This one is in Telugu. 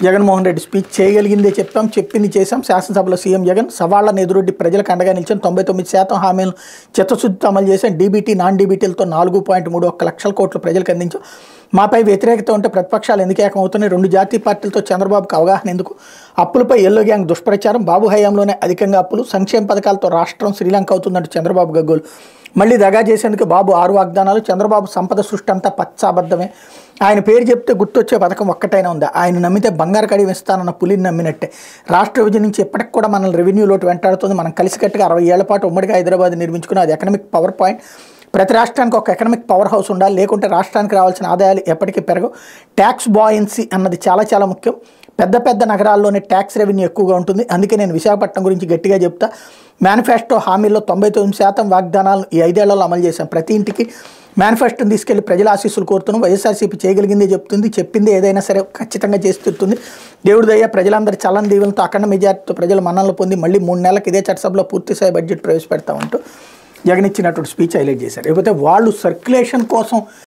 జగన్మోహన్ రెడ్డి స్పీచ్ చేయగలిగిందే చెప్తాం, చెప్పింది చేశాం. శాసనసభలో సీఎం జగన్ సవాళ్లను ఎదురొడ్డి ప్రజలకు అండగా నిలిచాం. 99% హామీలను చిత్తశుద్ధితో అమలు చేశాం. డీబీటీ నాన్ డీబీటీలతో 4.31 లక్షల కోట్లు ప్రజలకు అందించాం. మాపై వ్యతిరేకత ఉంటే ప్రతిపక్షాలు ఎందుకు ఏకమవుతున్నాయి? 2 జాతీయ పార్టీలతో చంద్రబాబుకు అవగాహన ఎందుకు? అప్పులపై ఎల్లో గ్యాంగ్ దుష్ప్రచారం. బాబు హయాంలోనే అధికంగా అప్పులు. సంక్షేమ పథకాలతో రాష్ట్రం శ్రీలంక అవుతుందంటూ చంద్రబాబు గగ్గోలు. మళ్ళీ దగా చేసేందుకు బాబు 6 వాగ్దానాలు. చంద్రబాబు సంపద సృష్టి అంతా పచ్చాబద్ధమే. ఆయన పేరు చెప్తే గుర్తొచ్చే పథకం ఒక్కటైనా ఉందా? ఆయన నమ్మితే బంగారు కడియం ఇస్తానన్న పులిని నమ్మినట్టే. రాష్ట్ర విభజన నుంచి ఇప్పటికి కూడా మనల్ని రెవెన్యూ లోటు వెంటాడుతుంది. మనం కలిసికట్టుగా 60 ఏళ్ల పాటు ఉమ్మడిగా హైదరాబాద్ నిర్మించుకుని అది ఎకనామిక్ పవర్ పాయింట్. ప్రతి రాష్ట్రానికి ఒక ఎకనామిక్ పవర్ హౌస్ ఉండాలి, లేకుంటే రాష్ట్రానికి రావాల్సిన ఆదాయాలు ఎప్పటికీ పెరగవు. ట్యాక్స్ బాయన్సీ అన్నది చాలా చాలా ముఖ్యం. పెద్ద పెద్ద నగరాల్లోనే ట్యాక్స్ రెవెన్యూ ఎక్కువగా ఉంటుంది. అందుకే నేను విశాఖపట్నం గురించి గట్టిగా చెప్తా. మేనిఫెస్టో హామీల్లో 99% వాగ్దానాలను ఈ 5 ఏళ్లలో అమలు చేశాం. ప్రతి ఇంటికి మేనిఫెస్టోని తీసుకెళ్లి ప్రజల ఆశీస్సులు కోరుతున్నాం. వైఎస్ఆర్సీపీ చేయగలిగిందే చెప్తుంది, చెప్పింది ఏదైనా సరే ఖచ్చితంగా చేసి తీరుతుంది. దేవుడి దయ ప్రజలందరి చల్లని దీవులతో అఖండ మెజార్టీతో ప్రజల మన్ననలు పొంది మళ్ళీ 3 నెలలకు ఇదే చట్టసభలో పూర్తిస్థాయి బడ్జెట్ ప్రవేశపెడతామంటూ జగన్ ఇచ్చినటువంటి స్పీచ్ హైలైట్ చేశారు. లేకపోతే వాళ్ళు సర్క్యులేషన్ కోసం